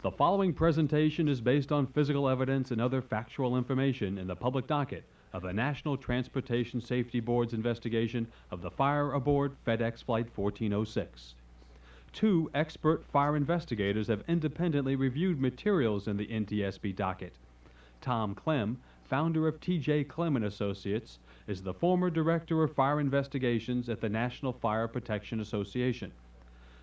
The following presentation is based on physical evidence and other factual information in the public docket of the National Transportation Safety Board's investigation of the fire aboard FedEx Flight 1406. Two expert fire investigators have independently reviewed materials in the NTSB docket. Tom Clem, founder of T.J. Clem & Associates, is the former Director of Fire Investigations at the National Fire Protection Association.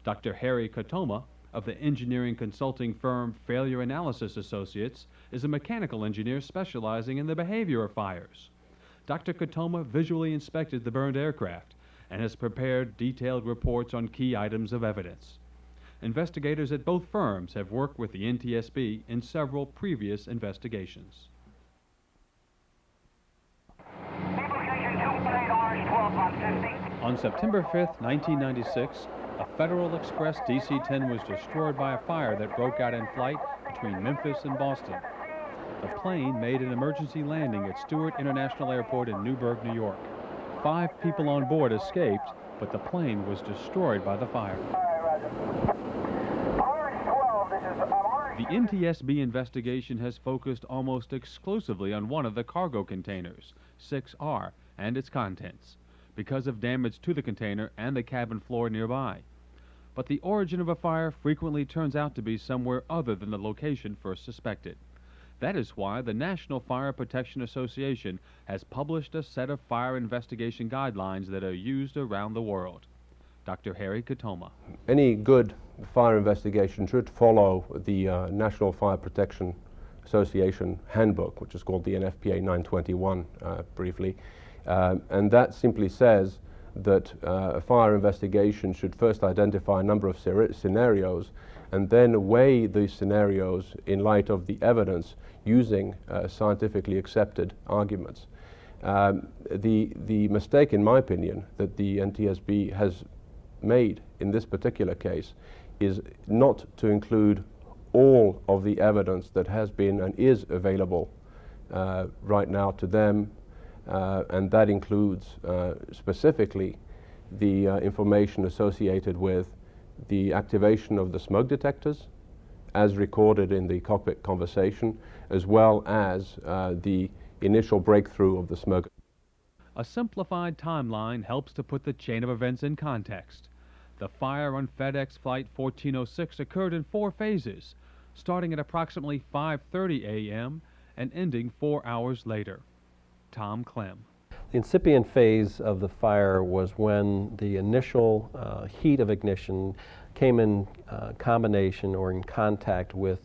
Dr. Harry Katoma, of the engineering consulting firm Failure Analysis Associates, is a mechanical engineer specializing in the behavior of fires. Dr. Katoma visually inspected the burned aircraft and has prepared detailed reports on key items of evidence. Investigators at both firms have worked with the NTSB in several previous investigations. On September 5, 1996, a Federal Express DC-10 was destroyed by a fire that broke out in flight between Memphis and Boston. The plane made an emergency landing at Stewart International Airport in Newburgh, New York. 5 people on board escaped, but the plane was destroyed by the fire. The NTSB investigation has focused almost exclusively on one of the cargo containers, 6R, and its contents, because of damage to the container and the cabin floor nearby. But the origin of a fire frequently turns out to be somewhere other than the location first suspected. That is why the National Fire Protection Association has published a set of fire investigation guidelines that are used around the world. Dr. Harry Katoma. Any good fire investigation should follow the National Fire Protection Association handbook, which is called the NFPA 921 briefly. And that simply says that a fire investigation should first identify a number of scenarios and then weigh these scenarios in light of the evidence using scientifically accepted arguments. The mistake, in my opinion, that the NTSB has made in this particular case is not to include all of the evidence that has been and is available right now to them. And that includes specifically the information associated with the activation of the smoke detectors as recorded in the cockpit conversation, as well as the initial breakthrough of the smoke. A simplified timeline helps to put the chain of events in context. The fire on FedEx Flight 1406 occurred in 4 phases, starting at approximately 5:30 a.m. and ending 4 hours later. Tom Clem. The incipient phase of the fire was when the initial heat of ignition came in combination or in contact with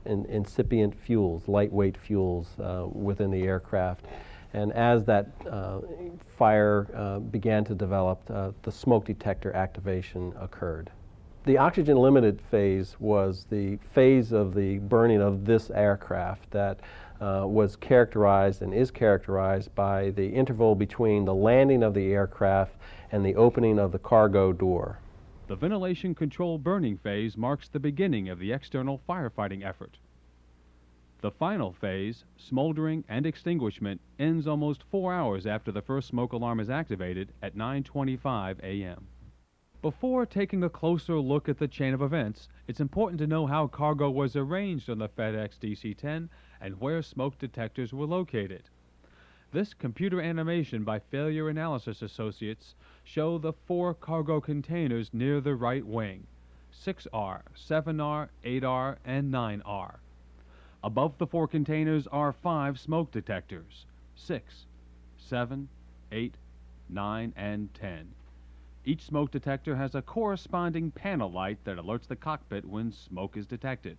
incipient fuels, lightweight fuels within the aircraft. And as that fire began to develop, the smoke detector activation occurred. The oxygen-limited phase was the phase of the burning of this aircraft that was characterized and is characterized by the interval between the landing of the aircraft and the opening of the cargo door. The ventilation control burning phase marks the beginning of the external firefighting effort. The final phase, smoldering and extinguishment, ends almost 4 hours after the first smoke alarm is activated at 9:25 a.m. Before taking a closer look at the chain of events, it's important to know how cargo was arranged on the FedEx DC-10 and where smoke detectors were located. This computer animation by Failure Analysis Associates show the 4 cargo containers near the right wing, 6R, 7R, 8R, and 9R. Above the 4 containers are 5 smoke detectors, 6, 7, 8, 9, and 10. Each smoke detector has a corresponding panel light that alerts the cockpit when smoke is detected.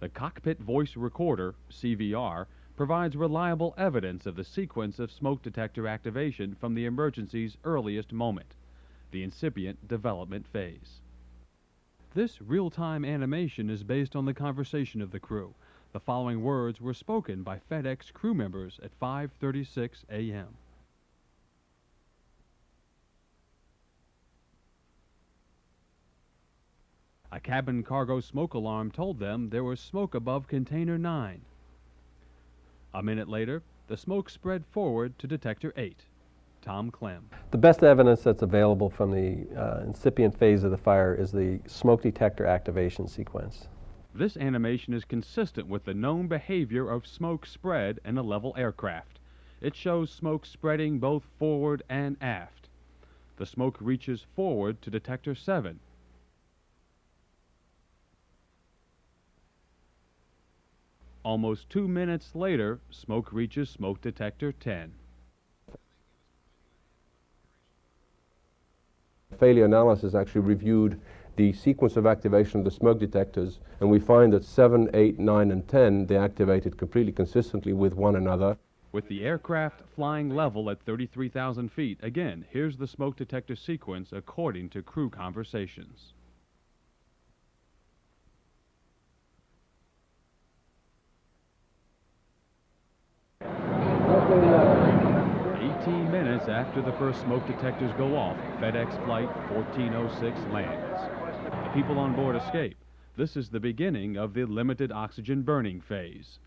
The Cockpit Voice Recorder, CVR, provides reliable evidence of the sequence of smoke detector activation from the emergency's earliest moment, the incipient development phase. This real-time animation is based on the conversation of the crew. The following words were spoken by FedEx crew members at 5:36 a.m. A cabin cargo smoke alarm told them there was smoke above container 9. A minute later, the smoke spread forward to detector 8. Tom Clem. The best evidence that's available from the incipient phase of the fire is the smoke detector activation sequence. This animation is consistent with the known behavior of smoke spread in a level aircraft. It shows smoke spreading both forward and aft. The smoke reaches forward to detector 7. Almost 2 minutes later, smoke reaches smoke detector 10. Failure analysis actually reviewed the sequence of activation of the smoke detectors, and we find that 7, 8, 9, and 10, they activated completely consistently with one another. With the aircraft flying level at 33,000 feet, again, here's the smoke detector sequence according to crew conversations. Minutes after the first smoke detectors go off, FedEx Flight 1406 lands. The people on board escape. This is the beginning of the limited oxygen burning phase.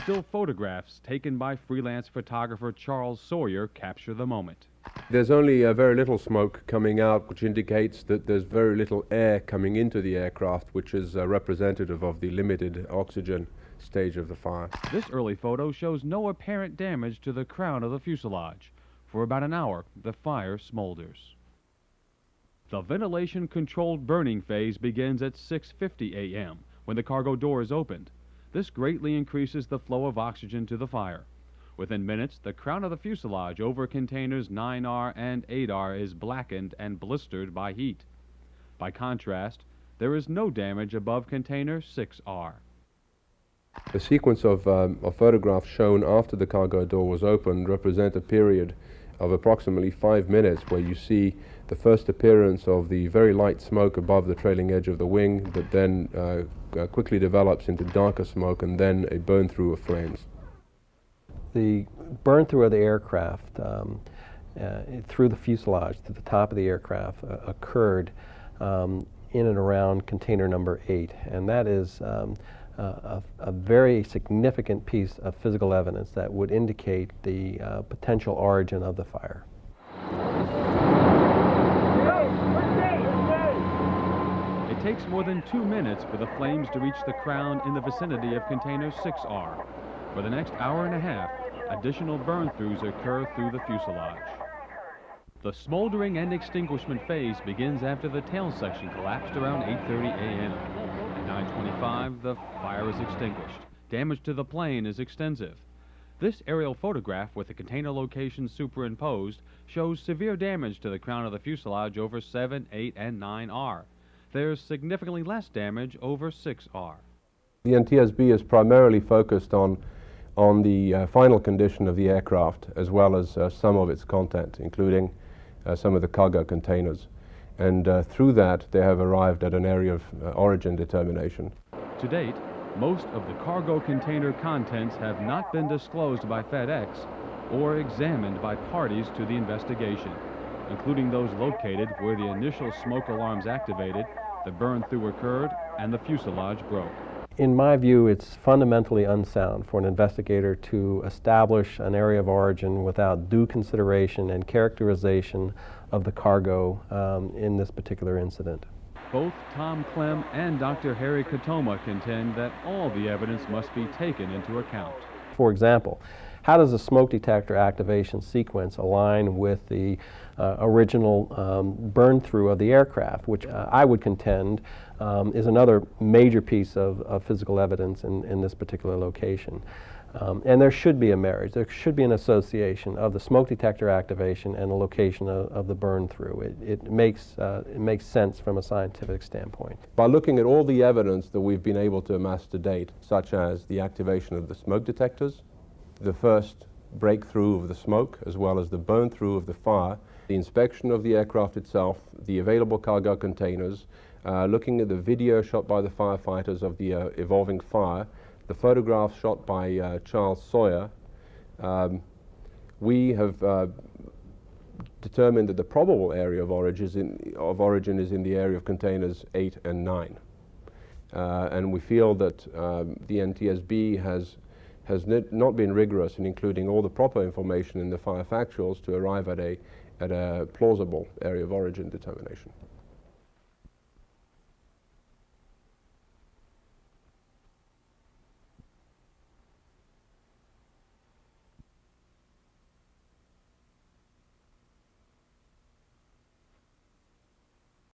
Still photographs taken by freelance photographer Charles Sawyer capture the moment. There's only very little smoke coming out, which indicates that there's very little air coming into the aircraft, which is representative of the limited oxygen stage of the fire. This early photo shows no apparent damage to the crown of the fuselage. For about an hour, the fire smolders. The ventilation-controlled burning phase begins at 6:50 a.m. when the cargo door is opened. This greatly increases the flow of oxygen to the fire. Within minutes, the crown of the fuselage over containers 9R and 8R is blackened and blistered by heat. By contrast, there is no damage above container 6R. The sequence of photographs shown after the cargo door was opened represent a period of approximately 5 minutes where you see the first appearance of the very light smoke above the trailing edge of the wing that then quickly develops into darker smoke and then a burn through of flames. The burn through of the aircraft through the fuselage to the top of the aircraft occurred in and around container number 8, and that is a very significant piece of physical evidence that would indicate the potential origin of the fire. It takes more than 2 minutes for the flames to reach the crown in the vicinity of container 6R. For the next hour and a half, additional burn-throughs occur through the fuselage. The smoldering and extinguishment phase begins after the tail section collapsed around 8:30 a.m. At 9:25, the fire is extinguished. Damage to the plane is extensive. This aerial photograph with the container location superimposed shows severe damage to the crown of the fuselage over 7, 8, and 9R. There's significantly less damage over 6R. The NTSB is primarily focused on the final condition of the aircraft as well as some of its content, including some of the cargo containers. And through that, they have arrived at an area of origin determination. To date, most of the cargo container contents have not been disclosed by FedEx or examined by parties to the investigation, including those located where the initial smoke alarms activated, the burn-through occurred, and the fuselage broke. In my view, it's fundamentally unsound for an investigator to establish an area of origin without due consideration and characterization of the cargo in this particular incident. Both Tom Clem and Dr. Harry Katoma contend that all the evidence must be taken into account. For example, how does the smoke detector activation sequence align with the original burn-through of the aircraft, which I would contend is another major piece of physical evidence in this particular location. And there should be a marriage. There should be an association of the smoke detector activation and the location of the burn-through. It makes sense from a scientific standpoint. By looking at all the evidence that we've been able to amass to date, such as the activation of the smoke detectors, the first breakthrough of the smoke, as well as the burn-through of the fire, the inspection of the aircraft itself, the available cargo containers, looking at the video shot by the firefighters of the evolving fire, the photographs shot by Charles Sawyer, we have determined that the probable area of origin is in the area of containers 8 and 9. And we feel that the NTSB has not been rigorous in including all the proper information in the fire factuals to arrive at a plausible area of origin determination.